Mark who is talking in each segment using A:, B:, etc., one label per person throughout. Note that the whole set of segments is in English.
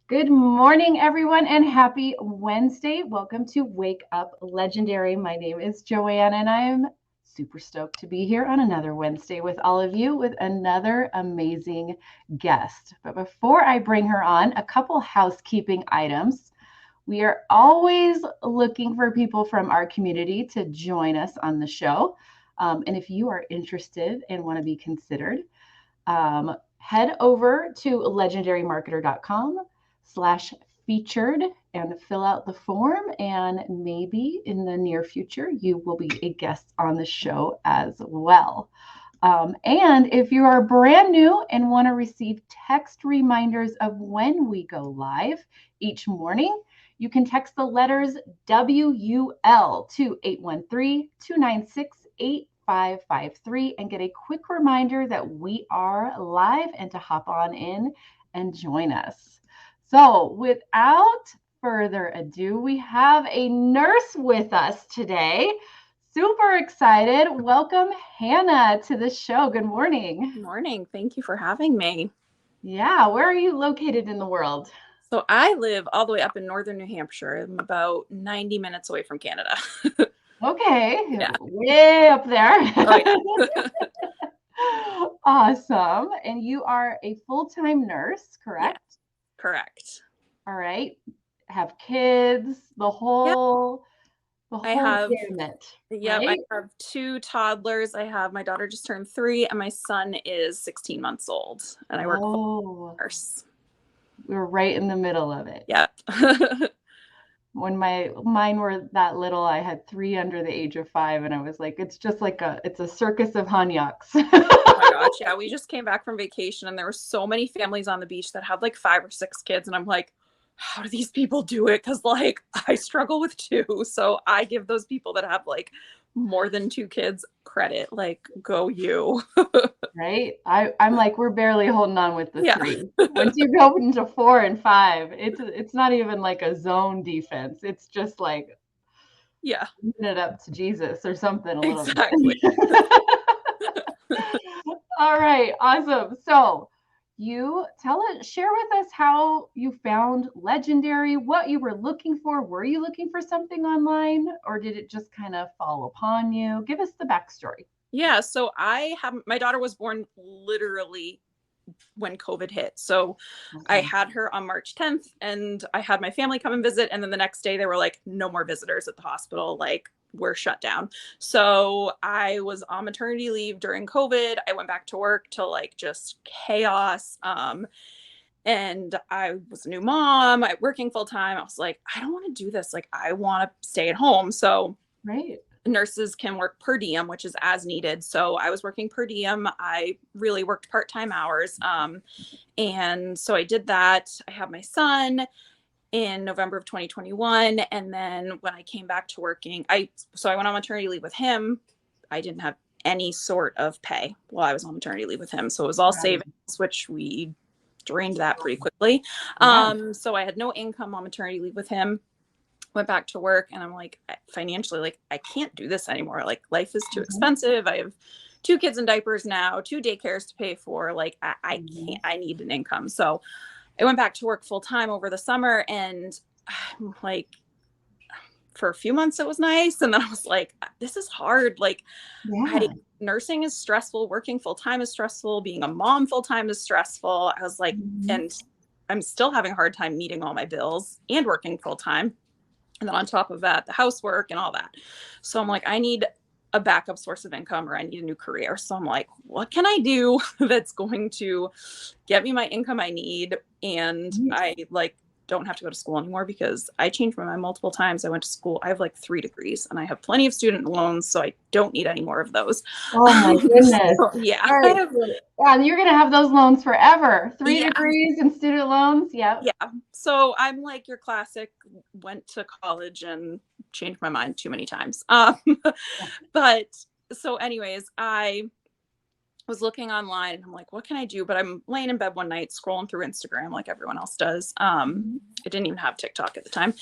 A: Good morning, everyone, and happy Wednesday. Welcome to Wake Up Legendary. My name is Joanne, and I'm super stoked to be here on another Wednesday with all of you with another amazing guest. But before I bring her on, a couple housekeeping items. We are always looking for people from our community to join us on the show. And if you are interested and want to be considered, head over to legendarymarketer.com/featured and fill out the form. And maybe in the near future, you will be a guest on the show as well. And if you are brand new and want to receive text reminders of when we go live each morning, you can text the letters WUL to 813-296-8553 and get a quick reminder that we are live and to hop on in and join us. So without further ado, we have a nurse with us today. Super excited. Welcome, Hannah, to the show. Good morning.
B: Good morning. Thank you for having me.
A: Yeah, where are you located in the world?
B: So I live all the way up in northern New Hampshire. I'm about 90 minutes away from Canada.
A: Okay,
B: Yeah.
A: way up there.
B: Oh, yeah.
A: Awesome. And you are a full-time nurse, correct?
B: Yeah, correct.
A: All right. Have kids, the whole gamut,
B: I
A: right?
B: have two toddlers. My daughter just turned 3 and my son is 16 months old. And I work full nurse.
A: We're right in the middle of it.
B: Yeah.
A: When mine were that little, I had 3 under the age of 5, and I was like, it's just like it's a circus of Hanyaks.
B: Oh my gosh, yeah. We just came back from vacation and there were so many families on the beach that had like 5 or 6 kids. And I'm like, how do these people do it? Because like I struggle with 2. So I give those people that have like more than 2 kids credit. Like, go you.
A: Right? I'm like, we're barely holding on with the
B: Yeah.
A: 3. Once you go into 4 and 5, it's not even like a zone defense. It's just like,
B: Yeah,
A: giving it up to Jesus or something a little
B: exactly.
A: bit. All right, awesome. So share with us how you found Legendary, what you were looking for. Were you looking for something online, or did it just kind of fall upon you? Give us the backstory.
B: Yeah, so my daughter was born literally when COVID hit. So I had her on March 10th and I had my family come and visit. And then the next day they were like, no more visitors at the hospital. Like, we're shut down. So I was on maternity leave during COVID. I went back to work to like just chaos. And I was a new mom, working full time. I was like, I don't want to do this. Like, I want to stay at home. So
A: Right.
B: nurses can work per diem, which is as needed. So I was working per diem. I really worked part-time hours. And so I did that. I had my son in November of 2021. And then when I came back to working, I went on maternity leave with him. I didn't have any sort of pay while I was on maternity leave with him. So it was all savings, which we drained that pretty quickly.
A: Yeah.
B: So I had no income on maternity leave with him. Went back to work and I'm like, financially, like, I can't do this anymore. Like, life is too expensive. I have 2 kids in diapers now, 2 daycares to pay for. Like, I can't, I need an income. So I went back to work full time over the summer, and like for a few months it was nice. And then I was like, this is hard. Like, nursing is stressful. Working full time is stressful. Being a mom full time is stressful. I was like, and I'm still having a hard time meeting all my bills and working full time. And then on top of that, the housework and all that. So I'm like, I need a backup source of income, or I need a new career. So I'm like, what can I do that's going to get me my income I need? And I like don't have to go to school anymore, because I changed my mind multiple times. I went to school. I have like 3 degrees and I have plenty of student loans, so I don't need any more of those.
A: Oh my goodness.
B: So, yeah.
A: Right. Yeah, you're going to have those loans forever. 3 degrees and student loans. Yeah.
B: Yeah. So I'm like your classic, went to college and changed my mind too many times. But so anyways, I was looking online and I'm like, what can I do? But I'm laying in bed one night scrolling through Instagram like everyone else does. I didn't even have TikTok at the time.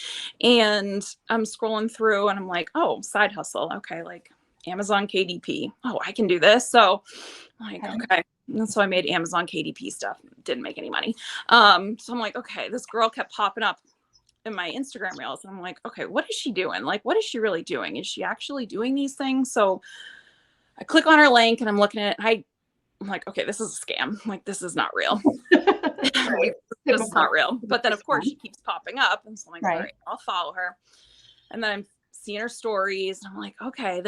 B: And I'm scrolling through and I'm like, oh, side hustle. Okay, like Amazon KDP. Oh, I can do this. So I'm like, okay. And so I made Amazon KDP stuff. Didn't make any money. So I'm like, okay, this girl kept popping up in my Instagram reels. And I'm like, okay, what is she doing? Like, what is she really doing? Is she actually doing these things? So I click on her link and I'm looking at it. I'm like, okay, this is a scam. I'm like, this is not real.
A: Right.
B: This is not real. But then, of course, she keeps popping up. And so I'm like, all right, I'll follow her. And then I'm seeing her stories. And I'm like, okay,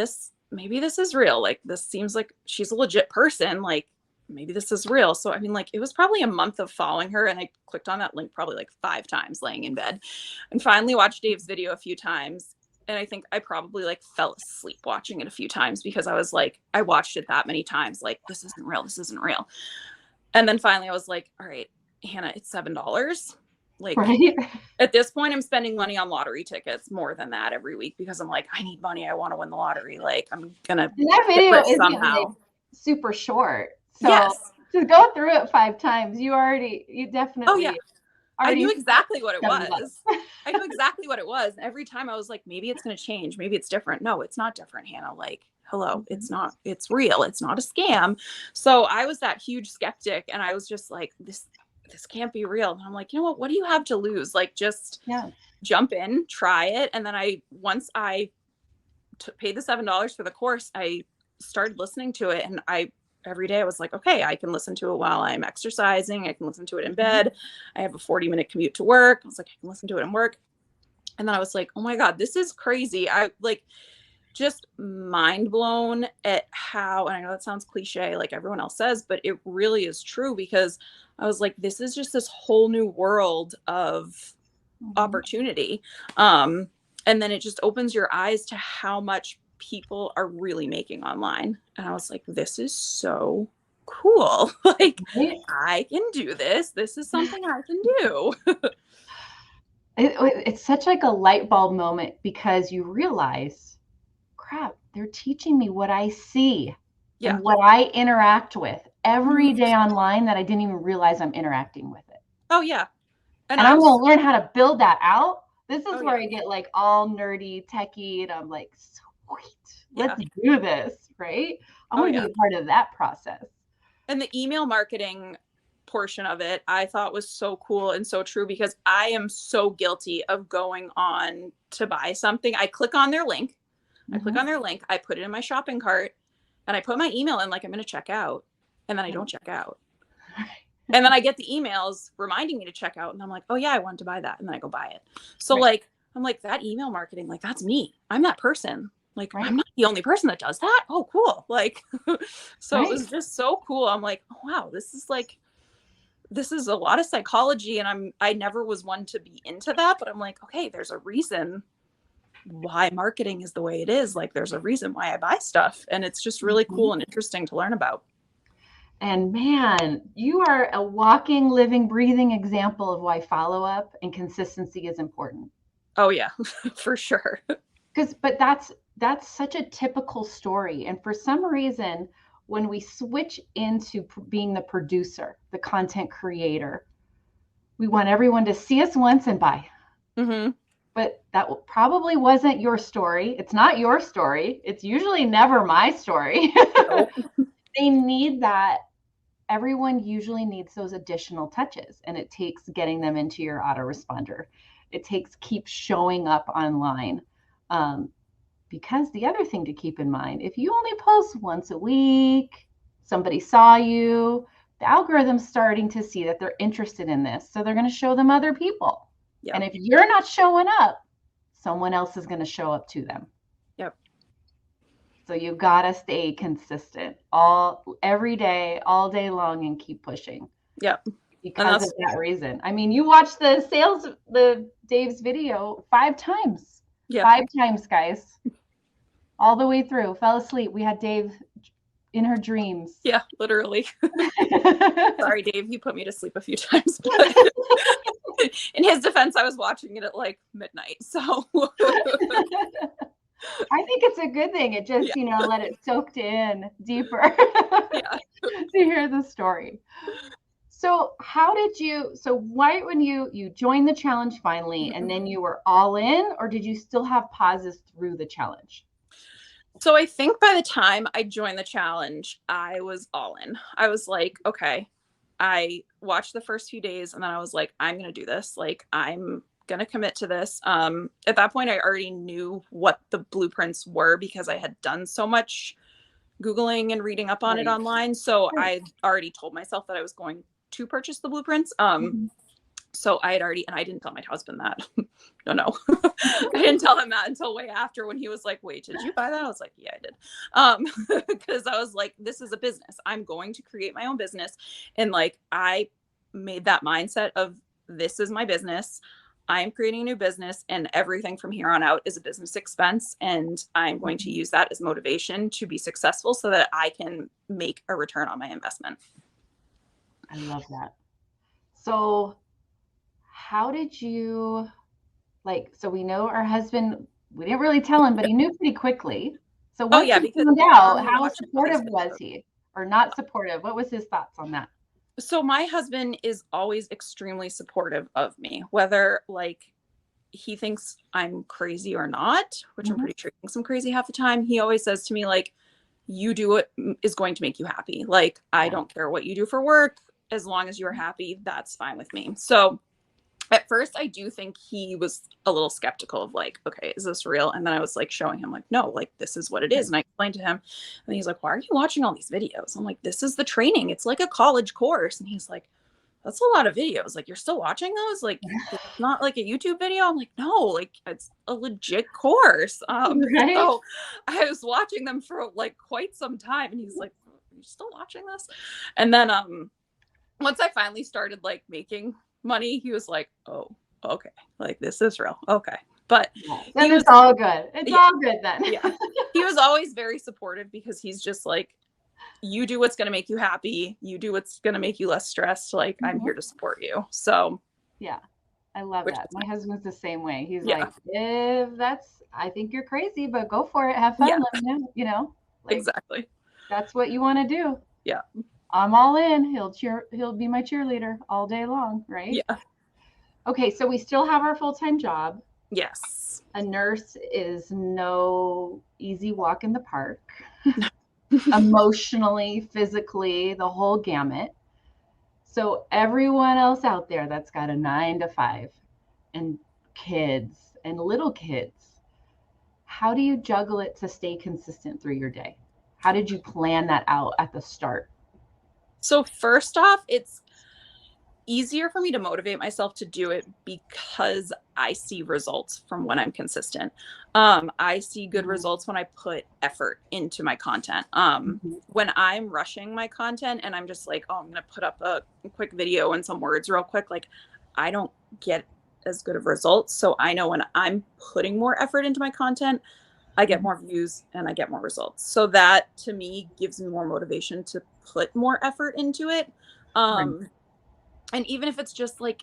B: maybe this is real. Like, this seems like she's a legit person. Like, maybe this is real. So, I mean, like, it was probably a month of following her. And I clicked on that link probably like 5 times laying in bed, and finally watched Dave's video a few times. And I think I probably like fell asleep watching it a few times because I was like, I watched it that many times. Like, this isn't real. This isn't real. And then finally I was like, all right, Hannah, it's $7. Like, at this point, I'm spending money on lottery tickets more than that every week because I'm like, I need money. I want to win the lottery. Like, I'm gonna.
A: And that video is somehow super short. So to go through it 5 times, you definitely.
B: Oh yeah. I knew exactly what it was. I knew exactly what it was. And every time I was like, maybe it's going to change. Maybe it's different. No, it's not different, Hannah. Like, hello, it's not. It's real. It's not a scam. So I was that huge skeptic, and I was just like, this can't be real. And I'm like, you know what do you have to lose? Like, just jump in, try it. And then once I paid the $7 for the course, I started listening to it. And every day I was like, okay, I can listen to it while I'm exercising. I can listen to it in bed. I have a 40-minute commute to work. I was like, I can listen to it in work. And then I was like, oh my God, this is crazy. I like just mind blown at how, and I know that sounds cliche like everyone else says, but it really is true, because I was like, this is just this whole new world of opportunity. And then it just opens your eyes to how much people are really making online. And I was like, this is so cool. Like, I can do this. This is something I can do.
A: It's such like a light bulb moment, because you realize, crap, they're teaching me what I see and what I interact with every day online that I didn't even realize I'm interacting with it.
B: Oh yeah.
A: And I'm going to learn how to build that out. This is where I get like all nerdy, techie, and I'm like, sweet, let's do this, right? I want to be a part of that process.
B: And the email marketing portion of it, I thought was so cool and so true, because I am so guilty of going on to buy something. I click on their link. I put it in my shopping cart, and I put my email in like I'm going to check out, and then I don't check out. And then I get the emails reminding me to check out, and I'm like, oh yeah, I wanted to buy that. And then I go buy it. So like, I'm like, that email marketing, like, that's me. I'm that person. Like, I'm not the only person that does that. Oh, cool. Like, so it was just so cool. I'm like, oh, wow, this is a lot of psychology. And I never was one to be into that, but I'm like, okay, there's a reason why marketing is the way it is. Like, there's a reason why I buy stuff, and it's just really cool and interesting to learn about.
A: And man, you are a walking, living, breathing example of why follow-up and consistency is important.
B: Oh yeah, for sure.
A: But that's such a typical story. And for some reason, when we switch into being the producer, the content creator, we want everyone to see us once and buy. But that probably wasn't your story. It's not your story. It's usually never my story. They need that. Everyone usually needs those additional touches, and it takes getting them into your autoresponder. It takes keep showing up online. Because the other thing to keep in mind, if you only post once a week, somebody saw you, the algorithm's starting to see that they're interested in this. So they're going to show them other people. And if you're not showing up, someone else is going to show up to them. So you've got to stay consistent every day, all day long, and keep pushing. Because of that reason. I mean, you watched the Dave's video 5 times. 5 times, guys. All the way through. Fell asleep. We had Dave in her dreams.
B: Yeah, literally. Sorry, Dave, you put me to sleep a few times. But in his defense, I was watching it at like midnight. So
A: I think it's a good thing. It just, let it soak in deeper to hear the story. So why, when you joined the challenge finally, and then you were all in, or did you still have pauses through the challenge?
B: So I think by the time I joined the challenge, I was all in. I was like, okay, I watched the first few days and then I was like, I'm going to do this. Like, I'm going to commit to this. At that point, I already knew what the blueprints were because I had done so much Googling and reading up on it online. So I already told myself that I was going to purchase the blueprints. So I had already, and I didn't tell my husband that. No. I didn't tell him that until way after when he was like, wait, did you buy that? I was like, yeah, I did. Because I was like, this is a business. I'm going to create my own business. And like, I made that mindset of this is my business. I'm creating a new business and everything from here on out is a business expense. And I'm going to use that as motivation to be successful so that I can make a return on my investment.
A: I love that. So how did you, like, so we know our husband, we didn't really tell him, but he knew pretty quickly. So once he found out, how supportive was he or not supportive? What was his thoughts on that?
B: So my husband is always extremely supportive of me, whether like he thinks I'm crazy or not, which I'm pretty sure he thinks I'm crazy half the time. He always says to me, like, you do what is going to make you happy. Like, I don't care what you do for work. As long as you're happy, that's fine with me. So at first, I do think he was a little skeptical of like, okay, is this real? And then I was like showing him like, no, like this is what it is. And I explained to him and he's like, why are you watching all these videos? I'm like, this is the training. It's like a college course. And he's like, that's a lot of videos. Like, you're still watching those? Like, it's not like a YouTube video. I'm like, no, like it's a legit course. So I was watching them for like quite some time. And he's like, are you still watching this? And then once I finally started like making money, he was like, oh, okay, like this is real. Okay. But
A: then it's all good. It's all good then.
B: He was always very supportive because he's just like, you do what's going to make you happy. You do what's going to make you less stressed. Like, I'm here to support you. So
A: yeah, I love that. My husband's the same way. He's like, if that's, I think you're crazy, but go for it. Have fun. Let me know, you know, like,
B: exactly.
A: That's what you want to do.
B: Yeah.
A: I'm all in. He'll be my cheerleader all day long, right?
B: Yeah.
A: Okay, so we still have our full-time job.
B: Yes.
A: A nurse is no easy walk in the park. Emotionally, physically, the whole gamut. So everyone else out there that's got a 9 to 5 and kids and little kids, how do you juggle it to stay consistent through your day? How did you plan that out at the start?
B: So first off, it's easier for me to motivate myself to do it because I see results from when I'm consistent. I see good results when I put effort into my content. When I'm rushing my content and I'm just like, oh, I'm going to put up a quick video and some words real quick, like I don't get as good of results. So I know when I'm putting more effort into my content, I get more views and I get more results. So that to me gives me more motivation to put more effort into it. And even if it's just like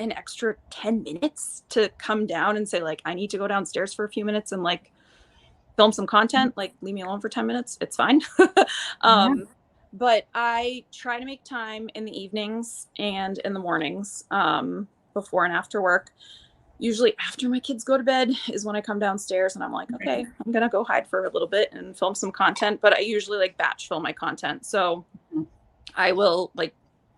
B: an extra 10 minutes to come down and say like, I need to go downstairs for a few minutes and like film some content, like leave me alone for 10 minutes. It's fine. But I try to make time in the evenings and in the mornings, before and after work. Usually after my kids go to bed is when I come downstairs and I'm like, okay, I'm going to go hide for a little bit and film some content. But I usually like batch film my content. So I will like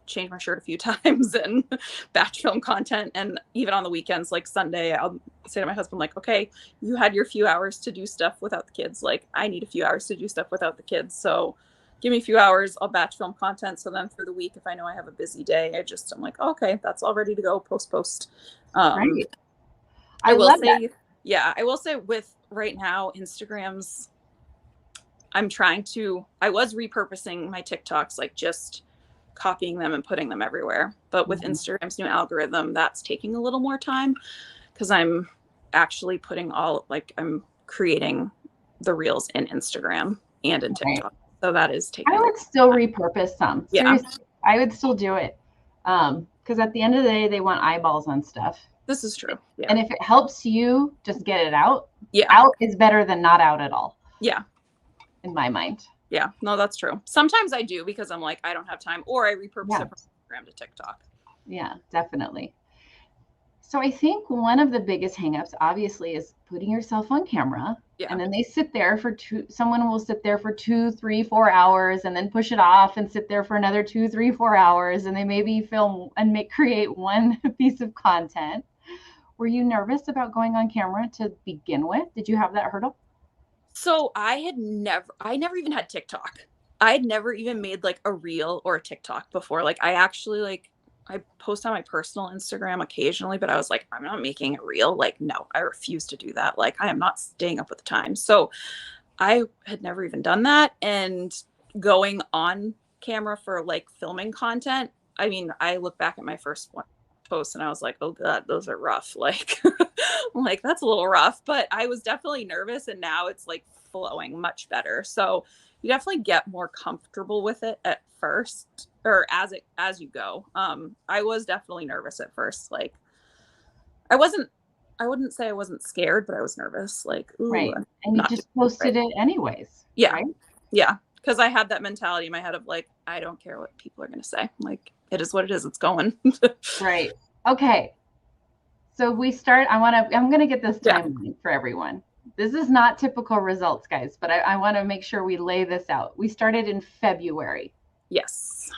B: change my shirt a few times and batch film content. And even on the weekends, like Sunday, I'll say to my husband, like, okay, you had your few hours to do stuff without the kids. Like I need a few hours to do stuff without the kids. So give me a few hours, I'll batch film content. So then through the week, if I know I have a busy day, I'm like, okay, that's all ready to go. Post. I will say with right now, Instagram's, I was repurposing my TikToks, like just copying them and putting them everywhere. But with Instagram's new algorithm, that's taking a little more time because I'm actually I'm creating the reels in Instagram and in TikTok. So that is taking.
A: I would still repurpose some. Seriously, I would still do it. Because at the end of the day, they want eyeballs on stuff.
B: This is true. Yeah.
A: And if it helps you just get it out, out is better than not out at all.
B: Yeah.
A: In my mind.
B: Yeah, no, that's true. Sometimes I do because I'm like, I don't have time, or I repurpose it from Instagram to TikTok.
A: Yeah, definitely. So I think one of the biggest hangups, obviously, is putting yourself on camera
B: Yeah.
A: And then they sit there for someone will sit there for 2, 3, 4 hours and then push it off and sit there for another 2, 3, 4 hours. And they maybe film and create one piece of content. Were you nervous about going on camera to begin with? Did you have that hurdle?
B: So I never even had TikTok. I had never even made like a reel or a TikTok before. Like I actually like I post on my personal Instagram occasionally, but I was like, I'm not making a reel. Like, no, I refuse to do that. Like I am not staying up with the time. So I had never even done that. And going on camera for like filming content, I mean, I look back at my first one post and I was like, oh God, those are rough. Like, like that's a little rough, but I was definitely nervous and now it's like flowing much better. So you definitely get more comfortable with it at first or as you go. I was definitely nervous at first. Like I wouldn't say I wasn't scared, but I was nervous. Like, ooh,
A: Right.
B: I'm
A: And you
B: not
A: just
B: doing
A: posted it anyways.
B: yeah.
A: Right.
B: Yeah. Because I had that mentality in my head of like, I don't care what people are going to say. Like, it is what it is. It's going.
A: Right. Okay. So I'm going to get this timeline for everyone. This is not typical results, guys, but I want to make sure we lay this out. We started in February.
B: Yes.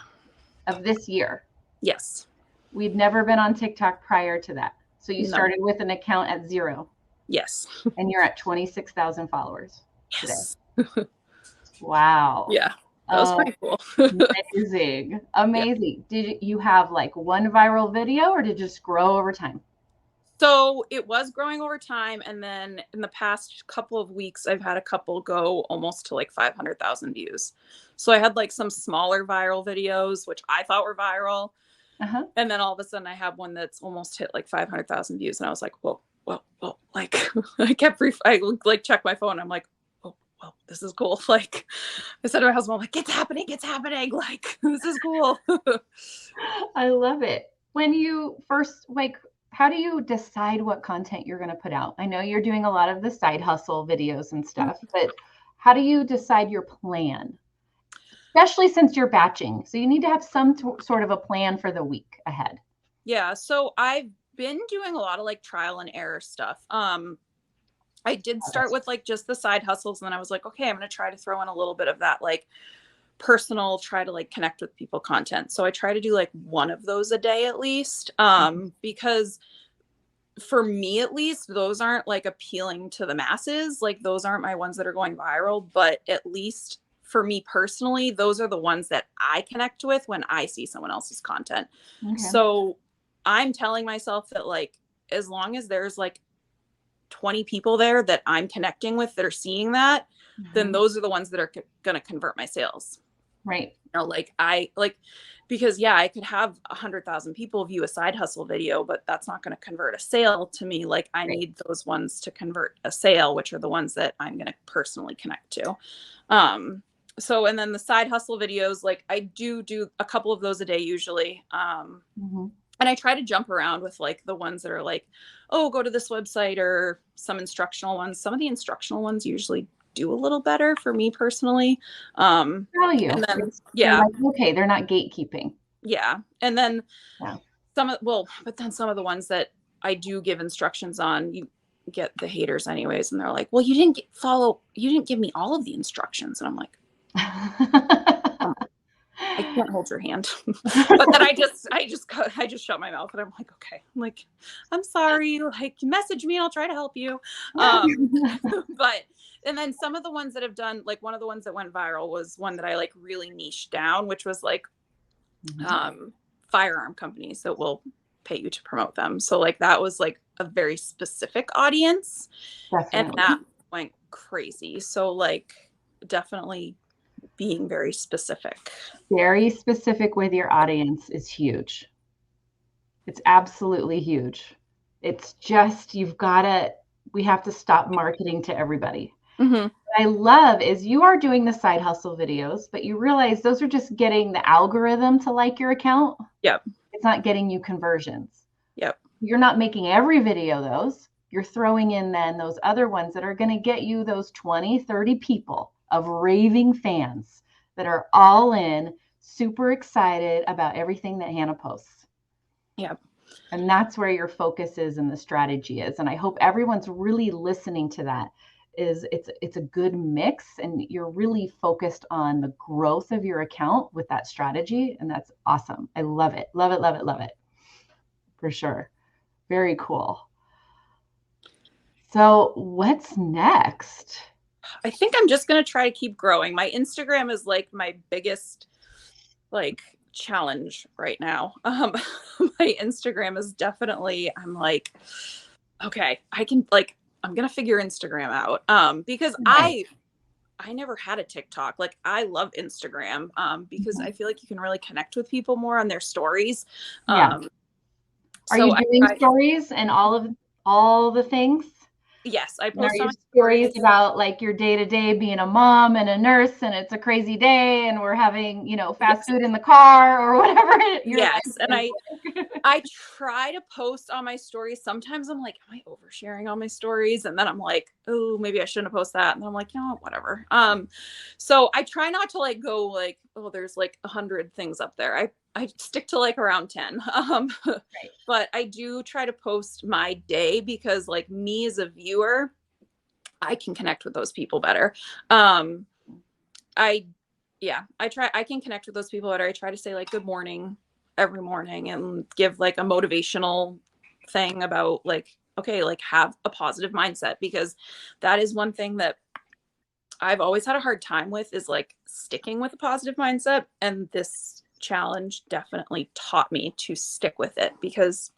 A: Of this year.
B: Yes.
A: We'd never been on TikTok prior to that. So you started with an account at 0.
B: Yes.
A: And you're at 26,000 followers
B: yes.
A: today. Wow.
B: Yeah. That was pretty cool.
A: Amazing. Amazing. Yeah. Did you have like one viral video or did it just grow over time?
B: So it was growing over time. And then in the past couple of weeks, I've had a couple go almost to like 500,000 views. So I had like some smaller viral videos, which I thought were viral. Uh-huh. And then all of a sudden I have one that's almost hit like 500,000 views. And I was like, whoa, like I like check my phone. I'm like, oh, this is cool. Like I said to my husband, I'm like, it's happening. Like, this is cool.
A: I love it. When you first, like, how do you decide what content you're going to put out? I know you're doing a lot of the side hustle videos and stuff, but how do you decide your plan? Especially since you're batching. So you need to have some sort of a plan for the week ahead.
B: Yeah. So I've been doing a lot of like trial and error stuff. I did start with like just the side hustles. And then I was like, okay, I'm going to try to throw in a little bit of that, like personal, try to like connect with people content. So I try to do like one of those a day at least. Because for me, at least, those aren't like appealing to the masses. Like those aren't my ones that are going viral, but at least for me personally, those are the ones that I connect with when I see someone else's content. Okay. So I'm telling myself that like, as long as there's like 20 people there that I'm connecting with that are seeing that, then those are the ones that are going to convert my sales. Right. You know, like because yeah, I could have 100,000 people view a side hustle video, but that's not going to convert a sale to me. Like I need those ones to convert a sale, which are the ones that I'm going to personally connect to. So, and then the side hustle videos, like I do a couple of those a day usually. And I try to jump around with like the ones that are like, oh, go to this website, or some instructional ones. Some of the instructional ones usually do a little better for me personally.
A: Value.
B: And then,
A: yeah. Like, okay, they're not gatekeeping.
B: Yeah. And then but then some of the ones that I do give instructions on, you get the haters anyways. And they're like, well, you didn't give me all of the instructions. And I'm like, I can't hold your hand. But then I just shut my mouth and I'm like, okay, I'm like, I'm sorry, like message me and I'll try to help you. But, and then some of the ones that have done, like one of the ones that went viral was one that I like really niched down, which was like, firearm companies that will pay you to promote them. So like, that was like a very specific audience. Definitely. And that went crazy. So like, definitely being very specific.
A: Very specific with your audience is huge. It's absolutely huge. It's just, we have to stop marketing to everybody. What I love is you are doing the side hustle videos, but you realize those are just getting the algorithm to like your account.
B: Yep.
A: It's not getting you conversions.
B: Yep.
A: You're not making every video those. You're throwing in then those other ones that are going to get you those 20, 30 people of raving fans that are all in, super excited about everything that Hannah posts.
B: Yeah.
A: And that's where your focus is and the strategy is. And I hope everyone's really listening to that. it's a good mix, and you're really focused on the growth of your account with that strategy. And that's awesome. I love it. Love it, love it, love it. For sure. Very cool. So what's next?
B: I think I'm just going to try to keep growing. My Instagram is like my biggest like challenge right now. My Instagram is definitely, I'm like, okay, I'm going to figure Instagram out. Because
A: Nice.
B: I never had a TikTok. Like I love Instagram because I feel like you can really connect with people more on their stories.
A: Yeah. Are
B: So
A: you doing stories and all the things?
B: Yes, I
A: And are
B: post
A: your
B: on
A: stories about like your day to day being a mom and a nurse, and it's a crazy day, and we're having, fast food in the car or whatever your life
B: Yes, and
A: is
B: I try to post on my stories. Sometimes I'm like, am I oversharing on my stories? And then I'm like, oh, maybe I shouldn't have posted that. And I'm like, whatever. So I try not to like go like, oh, there's like 100 things up there. I stick to like around 10.
A: Right.
B: But I do try to post my day because like me as a viewer, I can connect with those people better. I can connect with those people better. I try to say like good morning every morning and give like a motivational thing about like, okay, like have a positive mindset, because that is one thing that I've always had a hard time with, is like sticking with a positive mindset. And this challenge definitely taught me to stick with it, because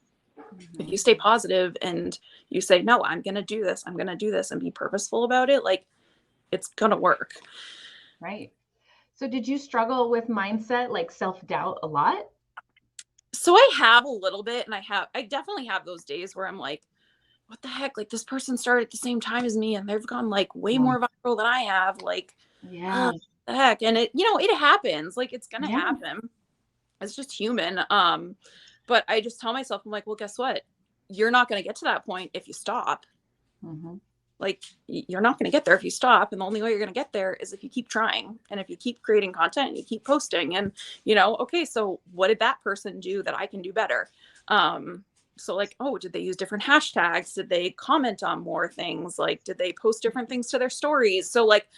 B: if you stay positive and you say, no, I'm going to do this, I'm going to do this, and be purposeful about it, like it's going to work.
A: Right. So did you struggle with mindset, like self-doubt a lot?
B: So I have a little bit, and I definitely have those days where I'm like, what the heck? Like this person started at the same time as me and they've gone like way more viral than I have. Like,
A: Yeah.
B: what the heck? And it happens. Like it's going to
A: Yeah.
B: happen. It's just human. But I just tell myself, I'm like, well, guess what? You're not going to get to that point if you stop.
A: Mm-hmm.
B: Like you're not going to get there if you stop. And the only way you're going to get there is if you keep trying, and if you keep creating content and you keep posting, and okay, so what did that person do that I can do better? So like, oh, did they use different hashtags? Did they comment on more things? Like, did they post different things to their stories? So like,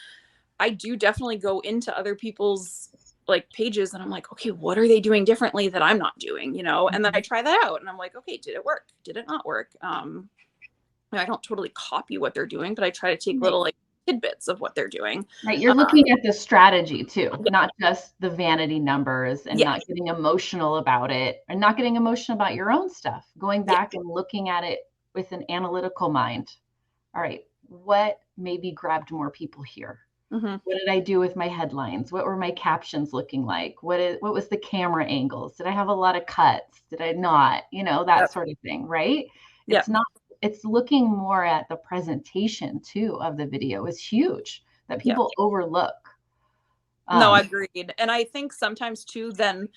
B: I do definitely go into other people's like pages and I'm like, okay, what are they doing differently that I'm not doing? And then I try that out and I'm like, okay, did it work? Did it not work? I don't totally copy what they're doing, but I try to take little like tidbits of what they're doing.
A: Right. You're looking at the strategy too, not just the vanity numbers, and not getting emotional about it, and not getting emotional about your own stuff, going back and looking at it with an analytical mind. All right, what maybe grabbed more people here?
B: Mm-hmm.
A: What did I do with my headlines? What were my captions looking like? What was the camera angles? Did I have a lot of cuts? Did I not? That sort of thing, right? It's looking more at the presentation too of the video is huge that people overlook.
B: No, agreed. And I think sometimes too, then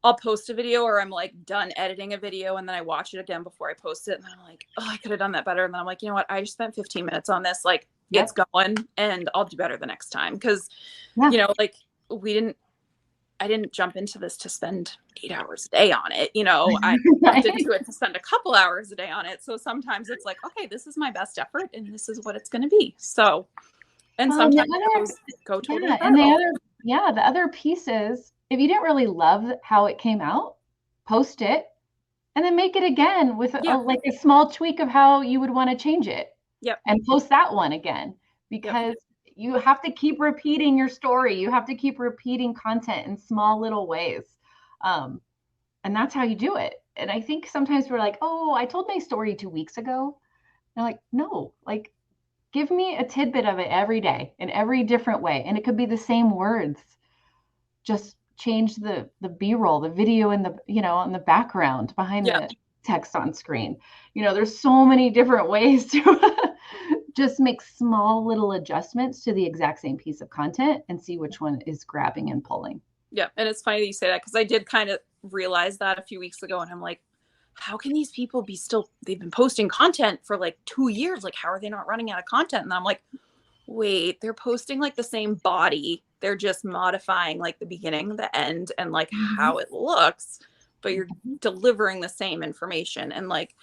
B: I'll post a video, or I'm like done editing a video and then I watch it again before I post it. And I'm like, oh, I could have done that better. And then I'm like, you know what? I just spent 15 minutes on this. Like it's going, and I'll do better the next time. Cause like I didn't jump into this to spend 8 hours a day on it. I jumped into it to spend a couple hours a day on it. So sometimes it's like, okay, this is my best effort and this is what it's going to be. So, and sometimes those go totally
A: and the other piece is, if you didn't really love how it came out, post it and then make it again with like a small tweak of how you would want to change it. And post that one again, because you have to keep repeating your story. You have to keep repeating content in small little ways. And that's how you do it. And I think sometimes we're like, oh, I told my story 2 weeks ago. And like, no, like give me a tidbit of it every day in every different way. And it could be the same words. Just change the B-roll, the video in the, on the background behind the text on screen. There's so many different ways to just make small little adjustments to the exact same piece of content and see which one is grabbing and pulling.
B: Yeah. And it's funny that you say that, because I did kind of realize that a few weeks ago, and I'm like, how can these people they've been posting content for like 2 years. Like, how are they not running out of content? And I'm like, wait, they're posting like the same body. They're just modifying like the beginning, the end, and like how it looks, but you're delivering the same information. And like,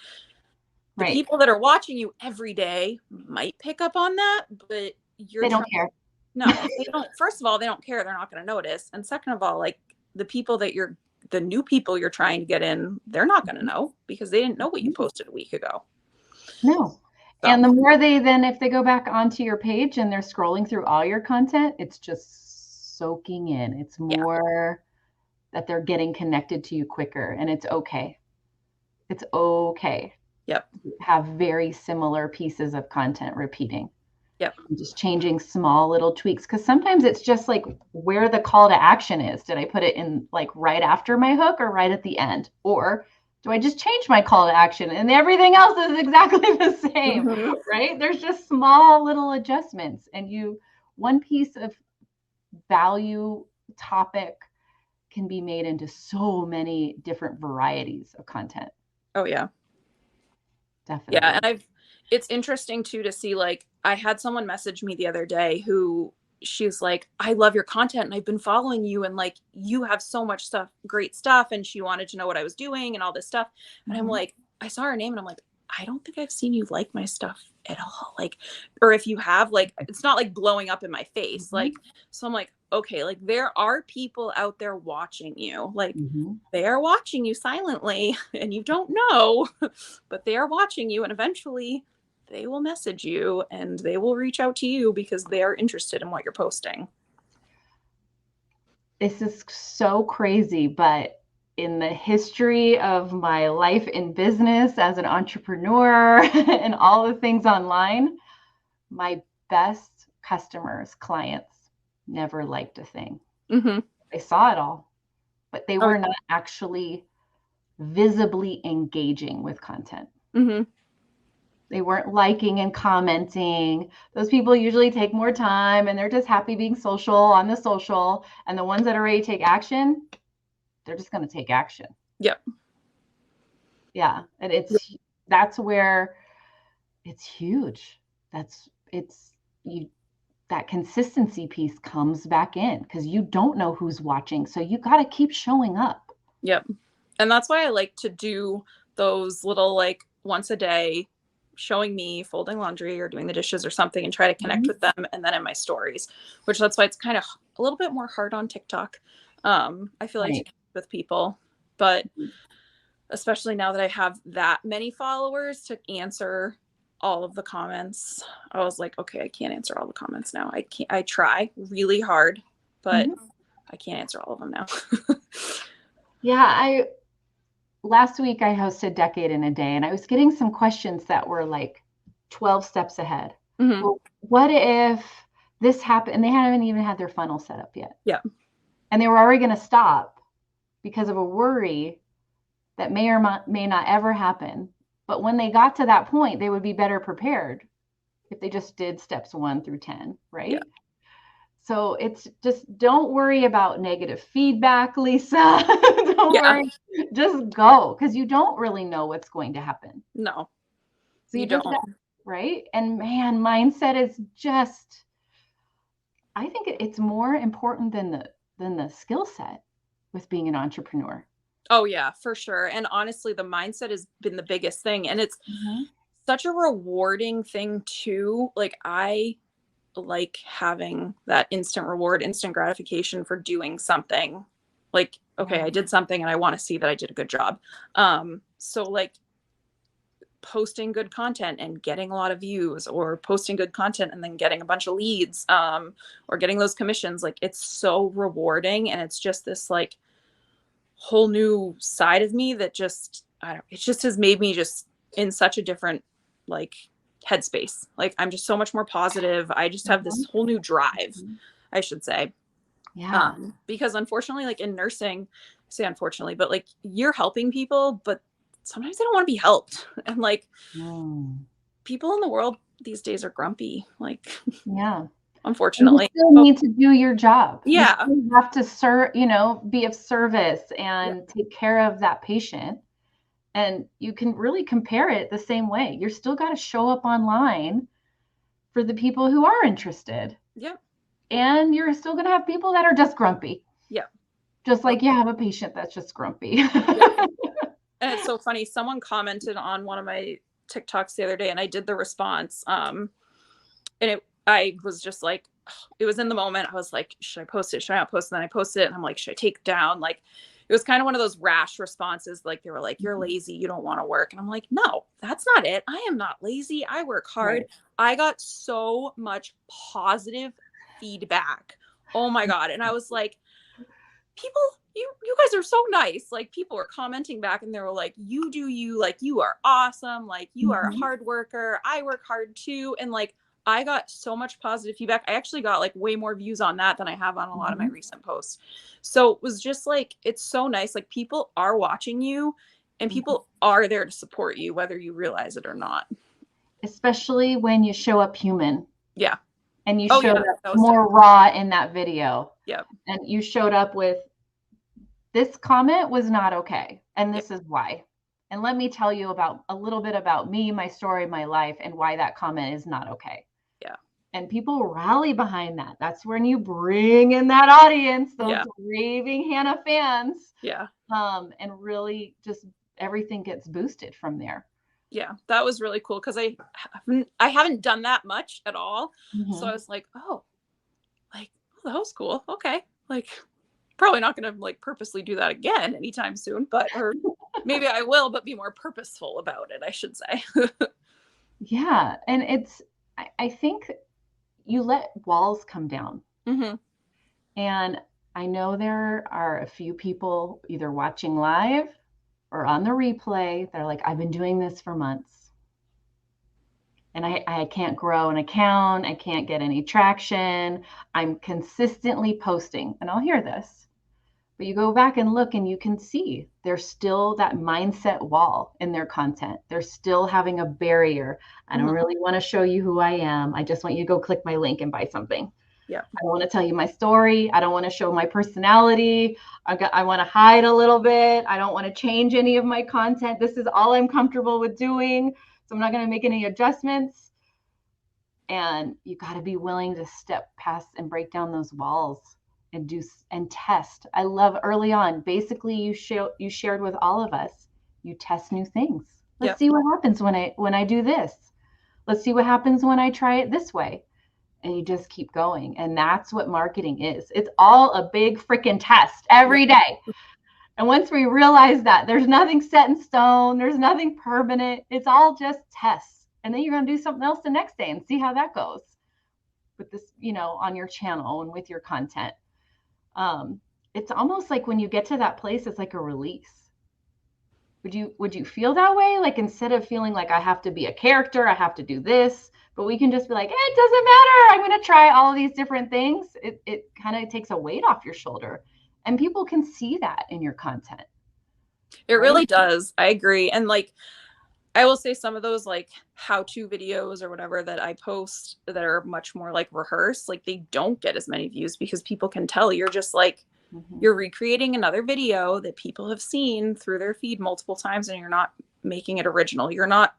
B: The
A: Right.
B: people that are watching you every day might pick up on that, but
A: They don't care.
B: No, they don't. First of all, they don't care. They're not going to notice. And second of all, like the people that the new people you're trying to get in, they're not going to know because they didn't know what you posted a week ago.
A: No.
B: So.
A: And the more if they go back onto your page and they're scrolling through all your content, it's just soaking in. It's more that they're getting connected to you quicker, and it's okay. It's okay.
B: Yep.
A: Have very similar pieces of content repeating.
B: Yep.
A: Just changing small little tweaks, because sometimes it's just like where the call to action is. Did I put it in like right after my hook or right at the end? Or do I just change my call to action and everything else is exactly the same, right? There's just small little adjustments, and one piece of value topic can be made into so many different varieties of content.
B: Oh yeah.
A: Definitely.
B: Yeah. And it's interesting too to see, like, I had someone message me the other day who she's like, I love your content and I've been following you and like you have so much great stuff. And she wanted to know what I was doing and all this stuff. And I'm like, I saw her name and I'm like, I don't think I've seen you like my stuff at all. Like, or if you have, like, it's not like blowing up in my face. Like, so I'm like, okay, like there are people out there watching you. Like they are watching you silently and you don't know, but they are watching you, and eventually they will message you and they will reach out to you because they are interested in what you're posting.
A: This is so crazy, but in the history of my life in business as an entrepreneur and all the things online, my best customers, clients, never liked a thing. They saw it all, but they were not actually visibly engaging with content. They weren't liking and commenting. Those people usually take more time and they're just happy being social on the social. And the ones that are ready to take action, they're just going to take action.
B: Yep.
A: Yeah. And that's where it's huge. That consistency piece comes back in because you don't know who's watching. So you got to keep showing up.
B: Yep. And that's why I like to do those little, like, once a day, showing me folding laundry or doing the dishes or something, and try to connect with them. And then in my stories, that's why it's kind of a little bit more hard on TikTok. I feel like to connect with people, but especially now that I have that many followers to answer all of the comments, I was like, okay, I can't answer all the comments now. I try really hard, but I can't answer all of them now.
A: Yeah. Last week I hosted Decade in a Day, and I was getting some questions that were like 12 steps ahead. Well, what if this happened? And they haven't even had their funnel set up yet.
B: Yeah.
A: And they were already going to stop because of a worry that may or may not ever happen. But when they got to that point, they would be better prepared if they just did steps 1 through 10, right? Yeah. So it's just, don't worry about negative feedback, Lisa. Don't worry. Just go, because you don't really know what's going to happen.
B: No,
A: so you don't. Right? And man, mindset is just, I think it's more important than the skill set with being an entrepreneur.
B: Oh yeah, for sure. And honestly, the mindset has been the biggest thing. And it's such a rewarding thing too. Like, I like having that instant reward, instant gratification for doing something. Like, okay, I did something and I want to see that I did a good job. So like posting good content and getting a lot of views, or posting good content and then getting a bunch of leads, or getting those commissions, like, it's so rewarding. And it's just this like whole new side of me that just, it just has made me just in such a different like headspace. Like, I'm just so much more positive. I just have this whole new drive, I should say.
A: Yeah.
B: Because unfortunately, like in nursing, I say unfortunately, but like, you're helping people, but sometimes they don't want to be helped. And like people in the world these days are grumpy. Like, unfortunately,
A: you still need to do your job.
B: Yeah.
A: You have to serve, be of service and take care of that patient. And you can really compare it the same way. You're still got to show up online for the people who are interested.
B: Yep.
A: And you're still going to have people that are just grumpy.
B: Yep.
A: Just like you have a patient that's just grumpy.
B: And it's so funny. Someone commented on one of my TikToks the other day and I did the response. And I was just like, it was in the moment. I was like, should I post it? Should I not post it? And then I posted it and I'm like, should I take it down? Like, it was kind of one of those rash responses. Like they were like, you're lazy. You don't want to work. And I'm like, no, that's not it. I am not lazy. I work hard.
A: Right.
B: I got so much positive feedback. Oh my God. And I was like, people, you guys are so nice. Like people were commenting back and they were like, you do you, like you are awesome. Like you are a hard worker. I work hard too. And like, I got so much positive feedback. I actually got like way more views on that than I have on a lot of my recent posts. So it was just like, it's so nice. Like people are watching you and people are there to support you, whether you realize it or not.
A: Especially when you show up human.
B: Yeah.
A: And you showed up more raw in that video.
B: Yeah.
A: And you showed up with, this comment was not okay. And this is why. And let me tell you about a little bit about me, my story, my life, and why that comment is not okay.
B: Yeah.
A: And people rally behind that. That's when you bring in that audience, those raving Hannah fans.
B: Yeah.
A: And really just everything gets boosted from there.
B: Yeah, that was really cool because I haven't done that much at all. So I was like, oh, like that was cool. Okay, like probably not going to like purposely do that again anytime soon, but or maybe I will, but be more purposeful about it, I should say.
A: Yeah, and it's I think you let walls come down, and I know there are a few people either watching live or on the replay. They're like, I've been doing this for months and I can't grow an account. I can't get any traction. I'm consistently posting, and I'll hear this, but you go back and look and you can see there's still that mindset wall in their content. They're still having a barrier. I don't really want to show you who I am. I just want you to go click my link and buy something.
B: Yeah.
A: I want to tell you my story. I don't want to show my personality. I want to hide a little bit. I don't want to change any of my content. This is all I'm comfortable with doing. So I'm not going to make any adjustments. And you got to be willing to step past and break down those walls and do and test. I love early on. Basically, you shared with all of us. You test new things. Let's see what happens when I do this. Let's see what happens when I try it this way. And you just keep going. And that's what marketing is. It's all a big freaking test every day. And once we realize that there's nothing set in stone, there's nothing permanent, it's all just tests. And then you're going to do something else the next day and see how that goes with this, on your channel and with your content. It's almost like when you get to that place, it's like a release. Would you feel that way? Like instead of feeling like I have to be a character, I have to do this, but we can just be like, it doesn't matter. I'm going to try all of these different things. It kind of takes a weight off your shoulder, and people can see that in your content.
B: It really does. I agree. And like, I will say some of those like how-to videos or whatever that I post that are much more like rehearsed, like they don't get as many views because people can tell you're just like, you're recreating another video that people have seen through their feed multiple times and you're not making it original. You're not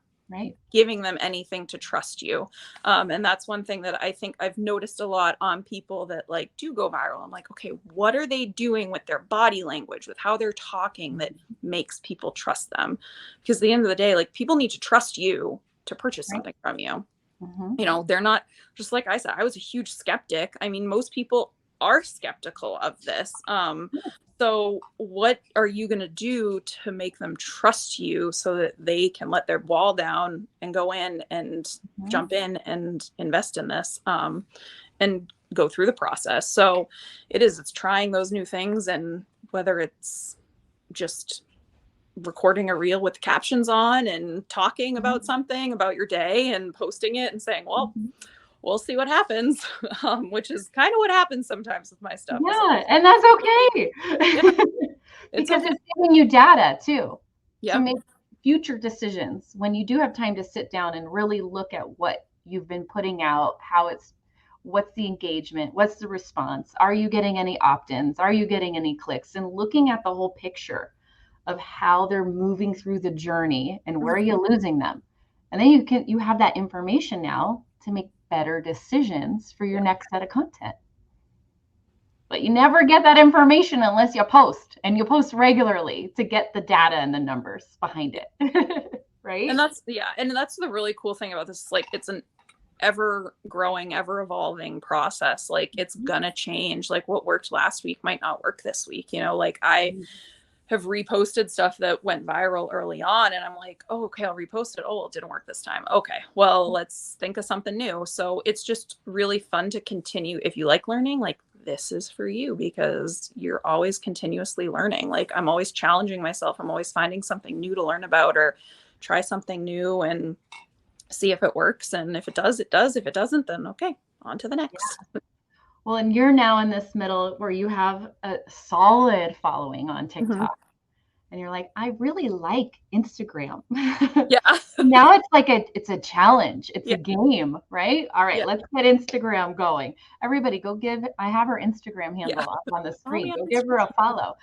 B: giving them anything to trust you. And that's one thing that I think I've noticed a lot on people that like do go viral. I'm like, okay, what are they doing with their body language, with how they're talking that makes people trust them? Because at the end of the day, like people need to trust you to purchase something from you. They're not, just like I said, I was a huge skeptic. I mean, most people are skeptical of this. So what are you going to do to make them trust you so that they can let their wall down and go in and jump in and invest in this and go through the process? So it's trying those new things, and whether it's just recording a reel with captions on and talking about something about your day and posting it and saying, well, we'll see what happens, which is kind of what happens sometimes with my stuff.
A: Yeah, and that's okay. Because it's giving you data too to make future decisions. When you do have time to sit down and really look at what you've been putting out, what's the engagement, what's the response, are you getting any opt-ins, are you getting any clicks, and looking at the whole picture of how they're moving through the journey and where are you losing them. And then you have that information now to make better decisions for your next set of content. But you never get that information unless you post, and you post regularly to get the data and the numbers behind it. right?
B: And that's the really cool thing about this. Like, it's an ever growing, ever evolving process. Like, it's gonna change. Like, what worked last week might not work this week. Like I have reposted stuff that went viral early on, and I'm like, oh, okay, I'll repost it. Oh, it didn't work this time. Okay, well, let's think of something new. So it's just really fun to continue. If you like learning, like, this is for you, because you're always continuously learning. Like, I'm always challenging myself. I'm always finding something new to learn about, or try something new and see if it works. And if it does, it does. If it doesn't, then okay, on to the next.
A: Yeah. Well, and you're now in this middle where you have a solid following on TikTok. And you're like, I really like Instagram.
B: Yeah.
A: Now it's like it's a challenge. It's a game, right? All right, let's get Instagram going. Everybody go I have her Instagram handle up on the screen. Go give her a follow,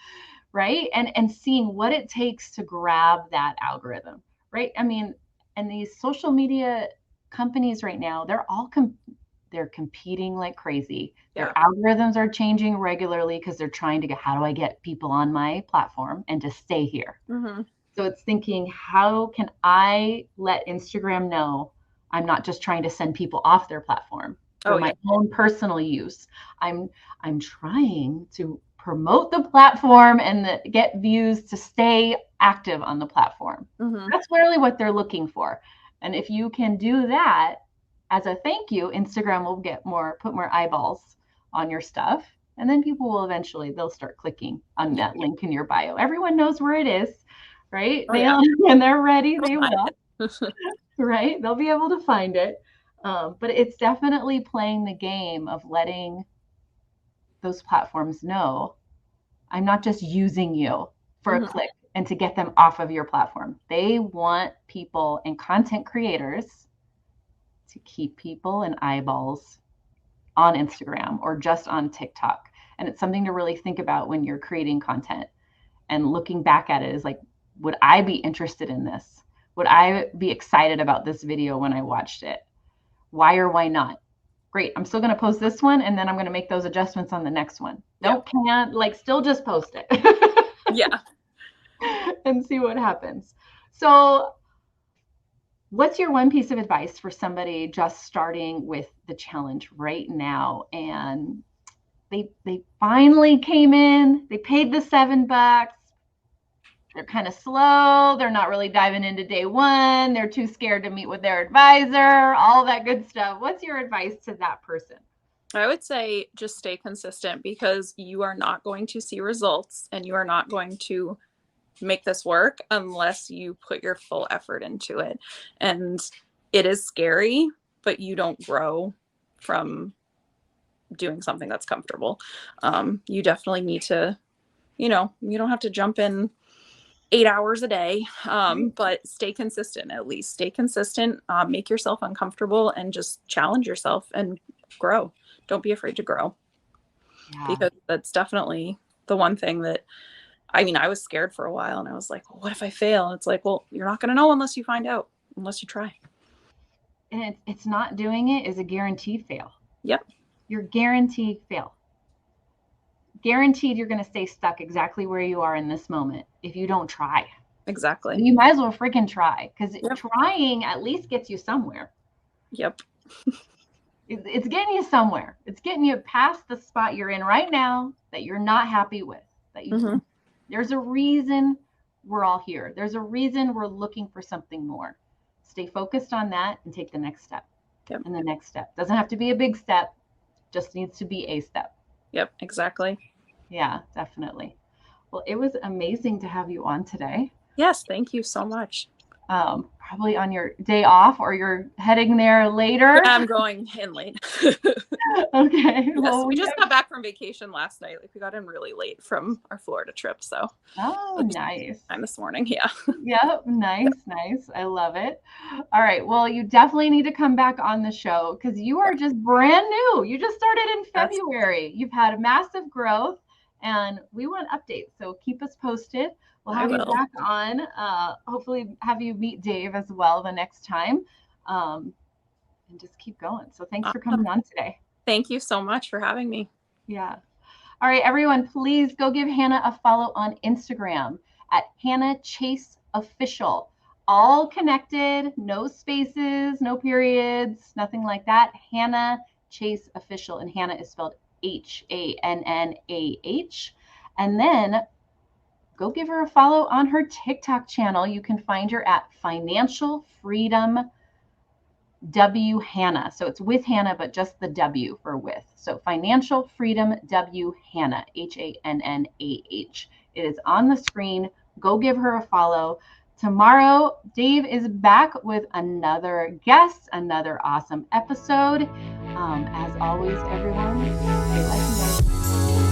A: right? And seeing what it takes to grab that algorithm, right? I mean, and these social media companies right now, they're all they're competing like crazy. Their algorithms are changing regularly because they're trying to get, how do I get people on my platform and to stay here? So it's thinking, how can I let Instagram know I'm not just trying to send people off their platform for my own personal use. I'm trying to promote the platform and get views to stay active on the platform. That's really what they're looking for. And if you can do that, as a thank you, Instagram will put more eyeballs on your stuff. And then people will they'll start clicking on that link in your bio. Everyone knows where it is, right? When they're ready, they will, right? They'll be able to find it. But it's definitely playing the game of letting those platforms know, I'm not just using you for a click and to get them off of your platform. They want people and content creators to keep people and eyeballs on Instagram or just on TikTok. And it's something to really think about when you're creating content and looking back at it is like, would I be interested in this? Would I be excited about this video when I watched it? Why or why not? Great. I'm still going to post this one and then I'm going to make those adjustments on the next one. Still just post it. And see what happens. So what's your one piece of advice for somebody just starting with the challenge right now? And they finally came in, they paid the $7. They're kind of slow. They're not really diving into day one. They're too scared to meet with their advisor, all that good stuff. What's your advice to that person?
B: I would say just stay consistent, because you are not going to see results and you are not going to make this work unless you put your full effort into it. And it is scary, but you don't grow from doing something that's comfortable. You definitely need to, you don't have to jump in 8 hours a day, but stay consistent. At least stay consistent, make yourself uncomfortable and just challenge yourself and grow. Don't be afraid to grow, because that's definitely the one thing that, I mean, I was scared for a while and I was like, well, what if I fail? And it's like, well, you're not going to know unless you find out, unless you try.
A: And it's not doing it is a guaranteed fail.
B: Yep.
A: You're guaranteed fail. Guaranteed you're going to stay stuck exactly where you are in this moment if you don't try.
B: Exactly.
A: You might as well freaking try, because trying at least gets you somewhere.
B: Yep.
A: It's getting you somewhere. It's getting you past the spot you're in right now that you're not happy with. There's a reason we're all here. There's a reason we're looking for something more. Stay focused on that and take the next step. And the next step doesn't have to be a big step, just needs to be a step.
B: Yep, exactly.
A: Yeah, definitely. Well, it was amazing to have you on today.
B: Yes, thank you so much.
A: Probably on your day off, or you're heading there later?
B: Yeah, I'm going in late.
A: Okay.
B: Yes, well, we just got back from vacation last night. Like, we got in really late from our Florida trip. So.
A: Oh, nice.
B: Time this morning. Yeah.
A: Yep. Nice. I love it. All right. Well, you definitely need to come back on the show, because you are just brand new. You just started in February. You've had a massive growth, and we want updates. So keep us posted. We'll have you back on. Hopefully have you meet Dave as well the next time. And just keep going. So thanks for coming on today.
B: Thank you so much for having me.
A: Yeah. All right, everyone, please go give Hannah a follow on Instagram at Hannah Chase Official. all connected, no spaces, no periods, nothing like that. Hannah Chase Official, and Hannah is spelled Hannah. And then go give her a follow on her TikTok channel. You can find her at Financial Freedom W Hannah. So it's with Hannah, but just the W for with. So Financial Freedom W Hannah, Hannah. It is on the screen. Go give her a follow. Tomorrow, Dave is back with another guest, another awesome episode. As always, everyone, stay legendary.